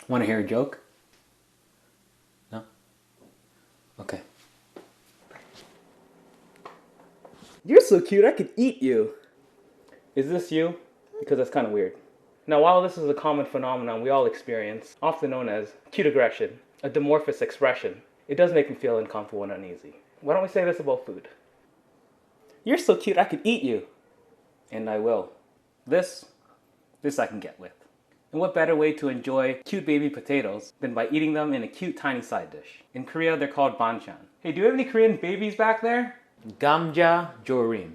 Want to hear a joke? No? Okay. You're so cute, I could eat you. Is this you? Because that's kind of weird. Now, while this is a common phenomenon we all experience, often known as cute aggression, a dimorphous expression, it does make me feel uncomfortable and uneasy. Why don't we say this about food? You're so cute, I could eat you. And I will. This I can get with. And what better way to enjoy cute baby potatoes than by eating them in a cute tiny side dish? In Korea, they're called Banchan. Hey, do you have any Korean babies back there? GAMJA JORIM.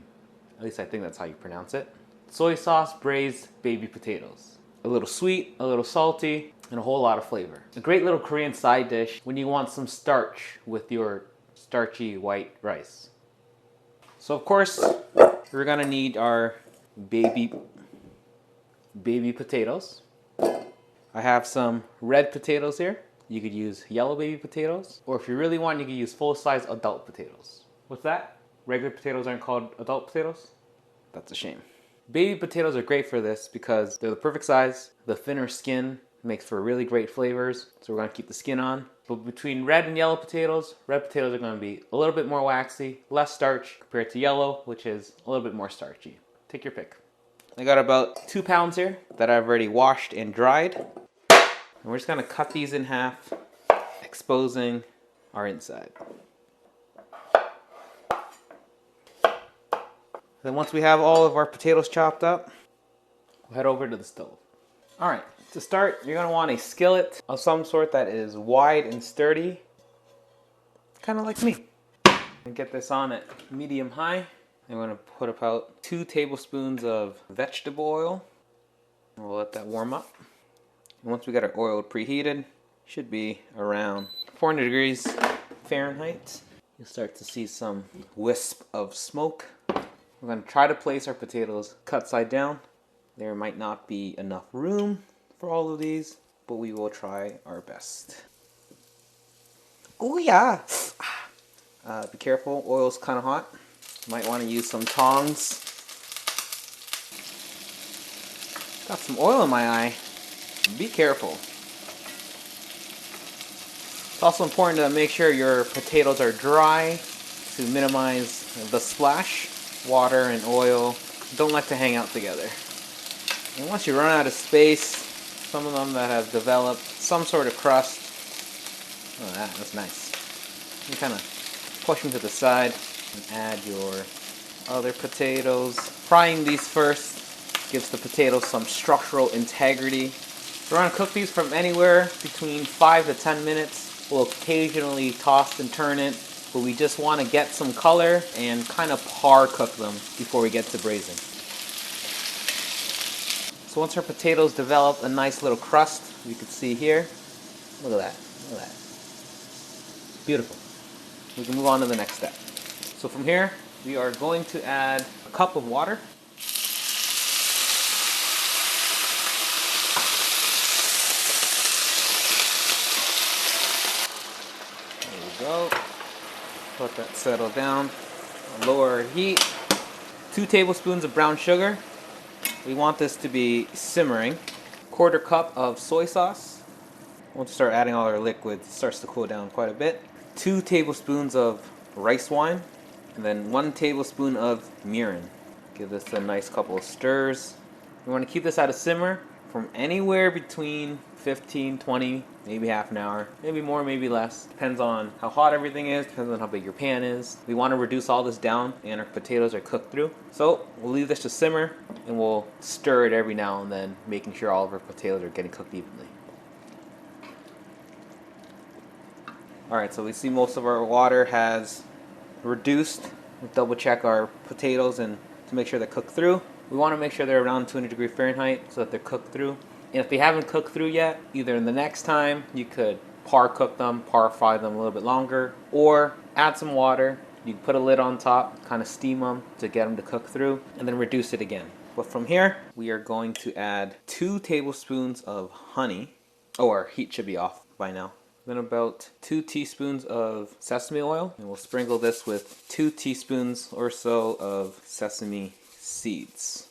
At least I think that's how you pronounce it. Soy sauce braised baby potatoes. A little sweet, a little salty, and a whole lot of flavor. A great little Korean side dish when you want some starch with your starchy white rice. So of course, we're gonna need our baby potatoes. I have some red potatoes here. You could use yellow baby potatoes, or if you really want, you could use full-size adult potatoes. What's that? Regular potatoes aren't called adult potatoes? That's a shame. Baby potatoes are great for this because they're the perfect size. The thinner skin makes for really great flavors, so we're gonna keep the skin on. But between red and yellow potatoes, red potatoes are gonna be a little bit more waxy, less starch compared to yellow, which is a little bit more starchy. Take your pick. I got about 2 pounds here that I've already washed and dried. And we're just gonna cut these in half, exposing our inside. Then once we have all of our potatoes chopped up, we'll head over to the stove. All right, to start, you're gonna want a skillet of some sort that is wide and sturdy, kind of like me. And get this on at medium high. I'm gonna put about 2 tablespoons of vegetable oil. We'll let that warm up. And once we got our oil preheated, should be around 400 degrees Fahrenheit. You'll start to see some wisp of smoke. We're going to try to place our potatoes cut side down. There might not be enough room for all of these, but we will try our best. Oh yeah! Be careful, oil's kind of hot. You might want to use some tongs. Got some oil in my eye. Be careful. It's also important to make sure your potatoes are dry to minimize the splash. Water and oil don't like to hang out together. And once you run out of space, some of them that have developed some sort of crust, oh, that's nice. You kind of push them to the side and add your other potatoes. Frying these first gives the potatoes some structural integrity. We're going to cook these from anywhere between 5 to 10 minutes. We'll occasionally toss and turn it, but we just want to get some color and kind of par cook them before we get to braising. So once our potatoes develop a nice little crust, you can see here, look at that, look at that. Beautiful. We can move on to the next step. So from here, we are going to add a cup of water. There we go. Let that settle down. Lower our heat. 2 tablespoons of brown sugar. We want this to be simmering. 1/4 cup of soy sauce. Once we start adding all our liquids, it starts to cool down quite a bit. 2 tablespoons of rice wine. And then 1 tablespoon of mirin. Give this a nice couple of stirs. We want to keep this at a simmer from anywhere between 15, 20, maybe half an hour, maybe more, maybe less. Depends on how hot everything is, depends on how big your pan is. We want to reduce all this down and our potatoes are cooked through. So we'll leave this to simmer and we'll stir it every now and then, making sure all of our potatoes are getting cooked evenly. Alright, so we see most of our water has reduced. We'll double check our potatoes and to make sure they're cooked through. We want to make sure they're around 200 degrees Fahrenheit so that they're cooked through. And if they haven't cooked through yet, either the next time you could par cook them, par fry them a little bit longer, or add some water. You can put a lid on top, kind of steam them to get them to cook through, and then reduce it again. But from here, we are going to add 2 tablespoons of honey. Oh, our heat should be off by now. Then about 2 teaspoons of sesame oil, and we'll sprinkle this with 2 teaspoons or so of sesame seeds.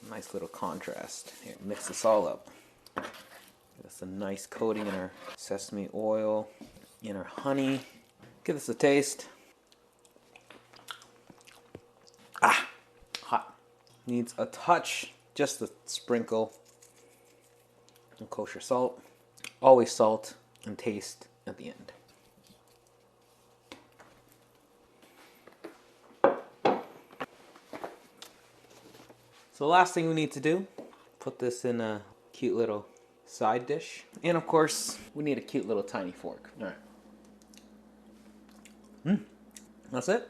Nice little contrast. Here, mix this all up. That's a nice coating in our sesame oil, in our honey. Give this a taste. Ah, hot. Needs a touch, just a sprinkle of kosher salt. Always salt and taste at the end. So the last thing we need to do, put this in a cute little side dish. And of course, we need a cute little tiny fork. All right. That's it.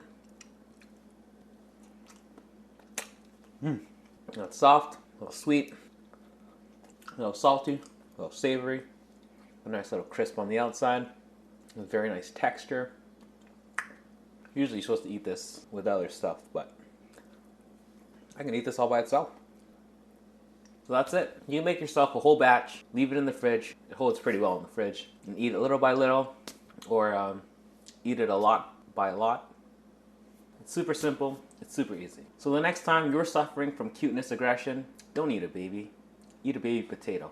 It's soft, a little sweet, a little salty, a little savory, a nice little crisp on the outside, a very nice texture. Usually you're supposed to eat this with other stuff, but I can eat this all by itself. So that's it. You make yourself a whole batch, leave it in the fridge. It holds pretty well in the fridge. And eat it little by little, or eat it a lot by a lot. It's super simple. It's super easy. So the next time you're suffering from cuteness aggression, don't eat a baby. Eat a baby potato.